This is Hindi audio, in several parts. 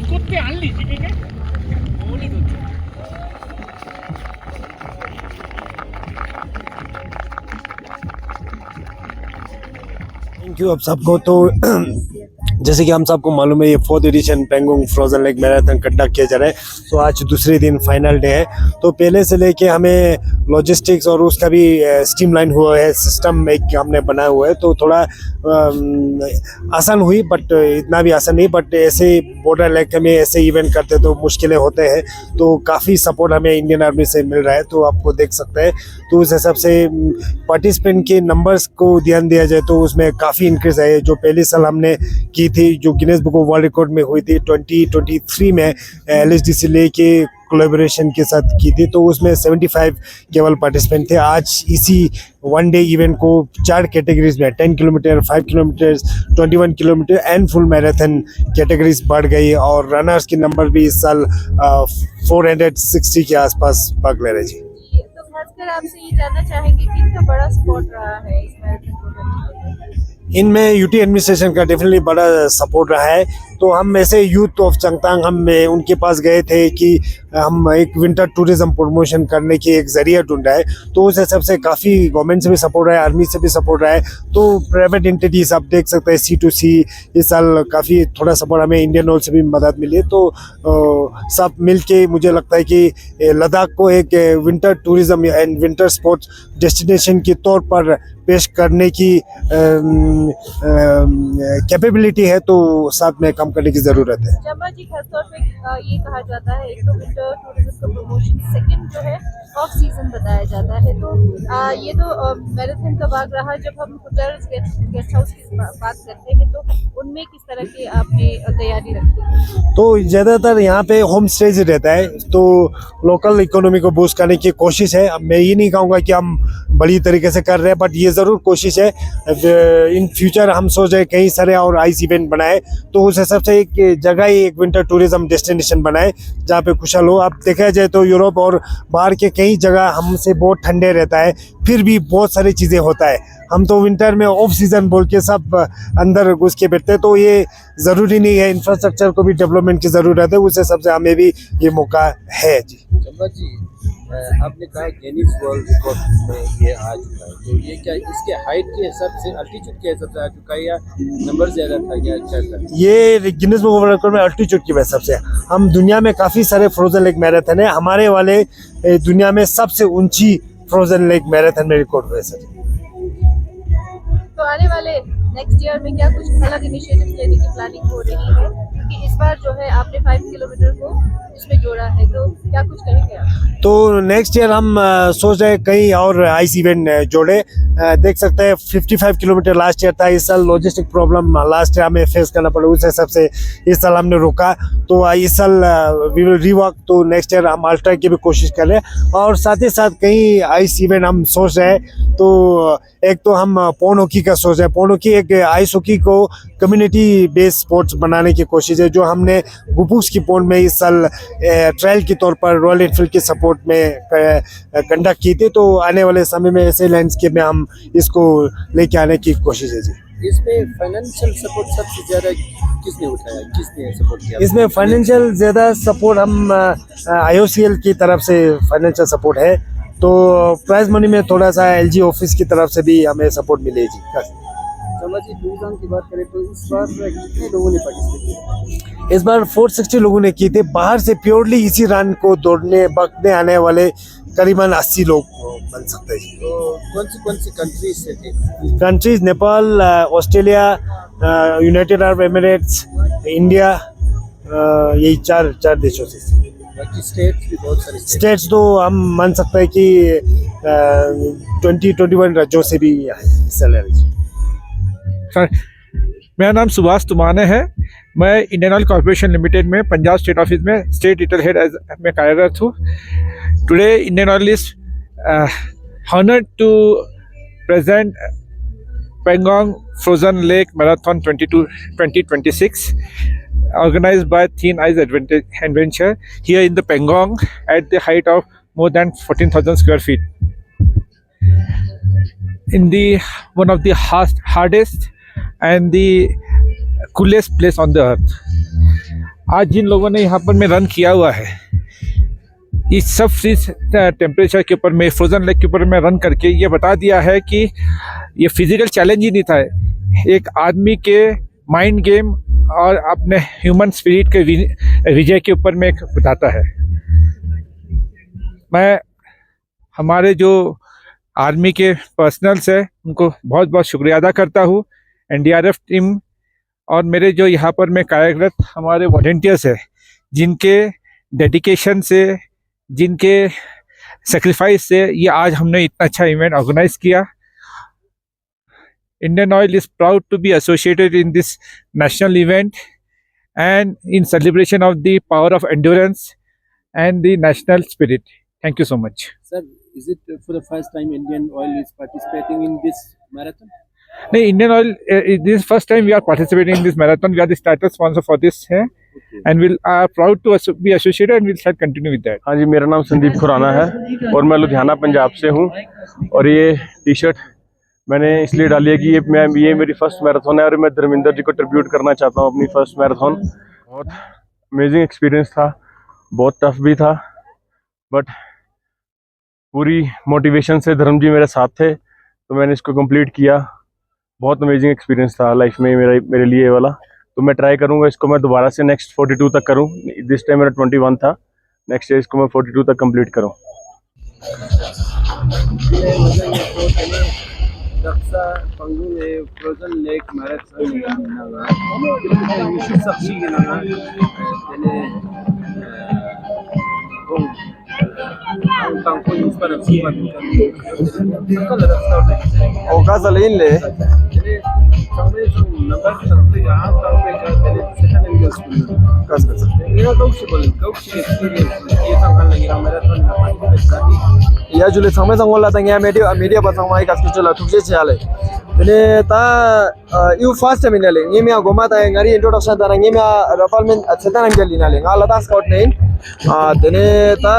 कुत्ते आणली ठीक आहे ओली दूध थैंक यू आप सबको। तो जैसे कि हम सबको मालूम है ये 4th edition Pangong frozen lake marathon conduct किया जा रहा है। तो आज दूसरे दिन फाइनल डे है। तो पहले से लेके हमें लॉजिस्टिक्स और उसका भी स्ट्रीमलाइन हुआ है, सिस्टम एक हमने बनाया हुआ है। तो थोड़ा आसान हुई, बट इतना भी आसान नहीं। बट ऐसे बॉर्डर लेक में ऐसे इवेंट करते तो मुश्किलें होते हैं। तो काफ़ी सपोर्ट हमें इंडियन आर्मी से मिल रहा है, तो आपको देख सकते हैं। तो उस हिसाब से पार्टिसिपेंट के नंबर्स को ध्यान दिया जाए तो उसमें काफ़ी इंक्रीज है। जो पहले साल हमने की थी, जो Guinness book of world record में हुई थी 2023 में LSDC लेके कोलैबोरेशन के साथ की थी, तो उसमें 75 केवल पार्टिसिपेंट थे। आज इसी वन डे इवेंट को 4 कैटेगरीज में 10 kilometre, 5 kilometre, 21 kilometre and full marathon categories बढ़ गई। और रनर्स की नंबर भी इस साल 460 के आसपास भाग ले रहे जी। तो खासकर आपसे ये जानना चाहेंगे कि इनका बड़ा सपोर्ट रहा है इस मैराथन को करने के लिए। इनमें यूटी एडमिनिस्ट्रेशन का डेफिनेटली बड़ा सपोर्ट रहा है। तो हम ऐसे यूथ ऑफ चंगतांग हम उनके पास गए थे कि हम एक विंटर टूरिज्म प्रमोशन करने की एक जरिया ढूंढा है। तो उस हिसाब से काफ़ी गवर्नमेंट से भी सपोर्ट रहा है, आर्मी से भी सपोर्ट रहा है। तो प्राइवेट एंटिटीज आप देख सकते हैं, C2C इस साल काफ़ी थोड़ा सपोर्ट, हमें इंडियन ऑयल से भी मदद मिली है। तो सब मिल के मुझे लगता है कि लद्दाख को एक winter tourism and winter sports destination के तौर पर पेश करने की कैपेबिलिटी है, तो साथ में काम करने की ज़रूरत है। चंबा जी, खासतौर पे ये कहा जाता है एक तो विंटर टूरिज्म का प्रमोशन, सेकंड जो है ऑफ सीजन बताया जाता है। तो ये तो मैराथन का भाग रहा। जब हम होटल्स गेस्ट हाउस की बात करते हैं तो उनमें किस तरह की आपने तैयारी रखी है? तो ज़्यादातर यहाँ पे होम स्टेज रहता है, तो लोकल इकोनॉमी को बूस्ट करने की कोशिश है। अब मैं ये नहीं कहूँगा कि हम बड़ी तरीके से कर रहे हैं, बट ये ज़रूर कोशिश है। इन फ्यूचर हम सोच रहे कई सारे और आइस इवेंट बनाए, तो उस हिसाब से एक जगह ही एक विंटर टूरिज्म डेस्टिनेशन बनाए जहाँ पे कुशल हो। अब देखा जाए तो यूरोप और बाहर के कई जगह हमसे बहुत ठंडे रहता है, फिर भी बहुत सारी चीज़ें होता है। हम तो विंटर में ऑफ सीज़न बोल के सब अंदर घुस के बैठते हैं। तो ये ज़रूरी नहीं है, इंफ्रास्ट्रक्चर को भी डेवलपमेंट की ज़रूरत है। उस हिसाब से हमें भी ये मौका है जी। चंबा जी, आपने कहा गिनीज वर्ल्ड रिकॉर्ड में ये आ चुका है, तो ये क्या इसके हाइट के हिसाब से, अल्टीट्यूड के हिसाब से आ चुका है या नंबर ज़्यादा था क्या? ये Guinness book of world record में अल्टीट्यूड की हिसाब से हम दुनिया में काफ़ी सारे फ्रोजन लेक मैराथन है, हमारे वाले दुनिया में सबसे ऊंची फ्रोजन लेक मैराथन में रिकॉर्ड हुए सर। तो आने वाले नेक्स्ट ईयर में क्या कुछ अलग इनिशिएटिव्स लेने की प्लानिंग हो रही है? क्योंकि इस बार जो है आपने 5 किलोमीटर को इसमें जोड़ा है, तो क्या कुछ करेंगे आप? तो नेक्स्ट ईयर हम सोच रहे हैं कई और आइस इवेंट जोड़े। देख सकते हैं 55 किलोमीटर लास्ट ईयर था। इस साल लॉजिस्टिक प्रॉब्लम लास्ट ईयर हमें फेस करना पड़ा, उस हिसाब से इस साल हमने रोका। तो इस साल वी विल रीवर्क, तो नेक्स्ट ईयर हम अल्ट्रा की भी कोशिश कर रहे हैं। और साथ ही साथ कई आइस इवेंट हम सोच रहे हैं। तो एक तो हम पौन हॉकी का सोच रहे हैं। पौन हॉकी एक आइस हॉकी को कम्युनिटी बेस्ड स्पोर्ट्स बनाने की कोशिश है, जो हमने बुपुक्स की पौंड में इस साल ट्रायल के तौर पर रॉयल एनफील्ड के सपोर्ट में कंडक्ट की थी। तो आने वाले समय में ऐसे लैंडस्केप में हम इसको लेके आने की कोशिश है जी। इसमें फाइनेंशियल सपोर्ट सबसे ज़्यादा किसने उठाया, किसने सपोर्ट किया? इसमें फाइनेंशियल ज़्यादा सपोर्ट हम IOCL की तरफ से फाइनेंशियल सपोर्ट है। तो प्राइज मनी में थोड़ा सा LG ऑफिस की तरफ से भी हमें सपोर्ट मिले जी। चंबा जी, टूरिज्म की बात करें तो इस बार कितने लोगों ने पार्टिसिपेट किया? इस बार 460 लोगों ने की थे। बाहर से प्योरली इसी रन को दौड़ने बकने आने वाले करीबन 80 लोग बन सकते हैं जी। तो कौन सी कंट्रीज से थे? Countries Nepal, Australia, United Arab Emirates, India, यही चार देशों से। बाकी स्टेट्स भी बहुत सारे स्टेट्स तो हम मान सकते हैं कि 20-21 राज्यों से भी हिस्सा ले रहे हैं। मेरा नाम सुभाष तुमाने है। मैं इंडियन ऑयल कॉर्पोरेशन लिमिटेड में पंजाब स्टेट ऑफिस में स्टेट रिटेल हेड में कार्यरत हूँ। Today Indian oil is honored to present Pangong Frozen Lake Marathon 2026 organized by Thin Ice Adventure here in the Pangong at the height of more than 14,000 square feet. in the one of the hardest and the coolest place on the earth. आज जिन लोगों ने यहाँ पर मैं रन किया हुआ है, इस सब फ्रीज टेम्परेचर के ऊपर में, फ्रोजन लेक के ऊपर में रन करके ये बता दिया है कि ये फिजिकल चैलेंज ही नहीं था, एक आदमी के माइंड गेम और अपने ह्यूमन स्पिरिट के विजय के ऊपर में एक बताता है। मैं हमारे जो आर्मी के पर्सनल्स है उनको बहुत बहुत शुक्रिया अदा करता हूँ, एनडीआरएफ टीम और मेरे जो यहाँ पर में कार्यरत हमारे वॉलंटियर्स है, जिनके डेडिकेशन से, जिनके सेक्रीफाइस से ये आज हमने इतना अच्छा इवेंट ऑर्गेनाइज किया। Indian Oil is proud to be associated in this national event and in celebration of the power of endurance and the national spirit. Thank you so much. Sir, is it for the first time Indian Oil is participating in this marathon? No, Indian Oil, this is first time we are participating in this marathon. We are the starter sponsor for this here, and we are proud to be associated and we'll start continue with that. हाँ जी, मेरा नाम संदीप खुराना है और मैं लुधियाना पंजाब से हूँ। और ये टी शर्ट मैंने इसलिए डाली है कि ये मेरी फर्स्ट मैराथन है और मैं धर्मेंद्र जी को ट्रिब्यूट करना चाहता हूँ अपनी फर्स्ट मैराथन। बहुत अमेजिंग एक्सपीरियंस था, बहुत टफ भी था, बट पूरी मोटिवेशन से धर्म जी मेरे साथ थे तो मैंने इसको कंप्लीट किया। बहुत अमेजिंग एक्सपीरियंस था लाइफ में मेरे लिए वाला। तो मैं ट्राई करूँगा इसको मैं दोबारा से नेक्स्ट 42 तक करूँ। दिस टाइम मेरा 21 था, नेक्स्ट ईयर इसको मैं 42 तक कंप्लीट करूँ। Daksa Panggung Frozen Lake Marathon Yusuf Sakshi या जुले समय संगोला तंगे मीडिया पर संगवाई कास्क चला तुझे चाले तने ता यू फर्स्ट टाइम इनाले ये मैं गोमा ता ngari introduction ता ये मैं रफलमेंट अच्छा नाम के लिनाले ngala ता स्काउट नहीं तने ता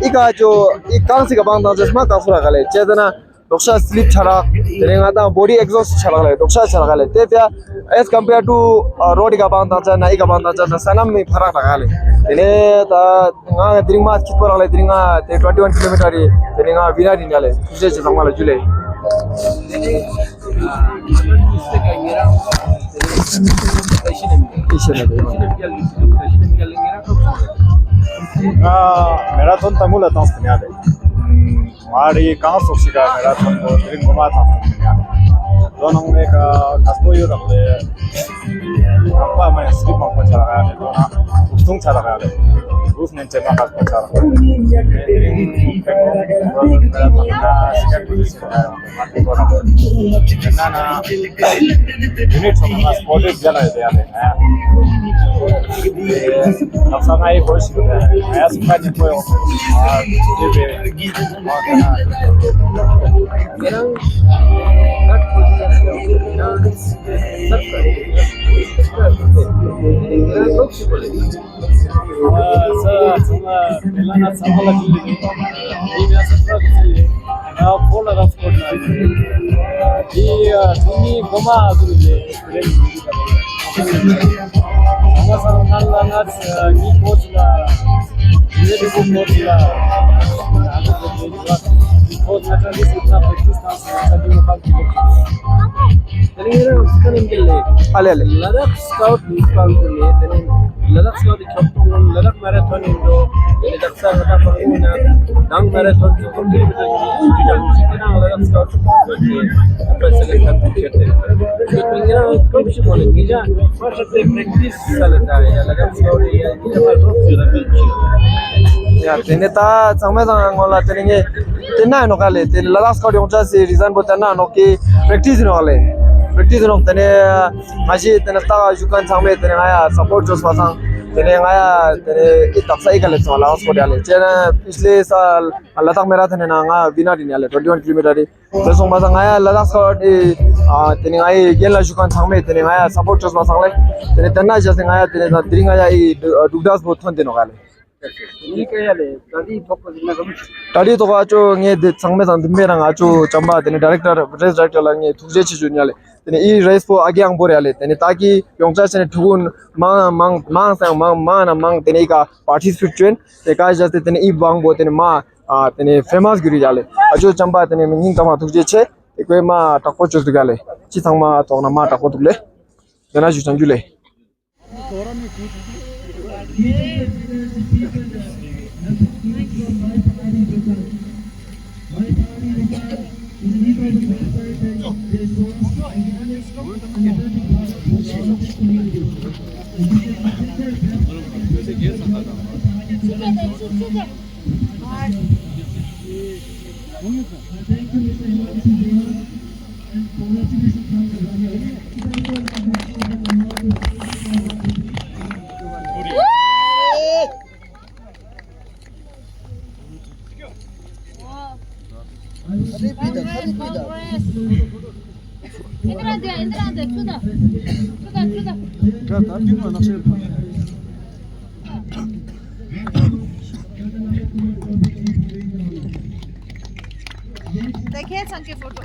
इका जो एक कांसी का बांधा जिसमें काफुरा गले चेतना दोक्षा स्लीप छरा तने ngata बॉडी एग्जॉस्ट छरा गले दोक्षा छरा गले ते प्या एज कंपेयर टू रोड का बांधा चा नाई का बांधा चा सनम में फरक गले तने ता nga dringa kitpor gale dringa te 21 kilometer tene nga vinar inale tuje che samala jule marathon तमुला तांसनियाले मारी कहां सोचिगा मैराथन को दिन घुमा तांसनियाले दोनों में का कसबो यो रखले अप्पा मैं स्लिप में चला गया है दोनों उसतुंग चला गया है रूफ ने चेमा का चला गया ना यूनिट में स्पोर्टेड जला है यार अब समय कोशिश कर रहा है ऐसा नहीं कोई और ये Ladakh Scout Nispangulle tene Ladakh Scout Choptong Ladakh Marathon indo tene Daksa Hata Panguna Dang Marathon ki 2 kilometer ki jana Ladakh Scout select करते हैं तो मेरा कोशिश बोले कि जा फर्स्ट से प्रैक्टिस चलता है Ladakh Scout या ये पर या तने ता समय संगोला तने तेना नो काले ते Ladakh Scout योंचा से रीजन बोतना नो की प्रैक्टिस नो वाले प्रैक्टिस नो तने माजी तने ता जुकान सामने तने आया सपोर्ट जो स्वासा तने आया तने इतना सही कले चला उसको डाले चेना पिछले साल लद्दाख मैराथन ने ना विनर इन आले 21 किलोमीटर तो सोमा आया Ladakh Scout तने आया गेला जुकान सामने तने आया सपोर्ट जो स्वासा ले तने तना जैसे आया तने ड्रिंग आया दुगदास बहुत थन देनो काले ini kayale tadi fokus na kamu 다리 또 아주 예 상매상 듬배랑 아주 전바 되는 디렉터 레스 디렉터랑 예 두제 치주냐래 되는 이 레스 포 아기양 보래래 되는 따기 용자선에 두군 망망망망망 되니까 파티시페이션 내가 이제 되는 이 방보 되는 마 되는 페마스 그리자래 아주 전바 되는 민감마 두제 체 이거 마 타코 주드가래 지상마 또나 마 타코 둘래 내가 주장 줄래 देखिए संके फोटो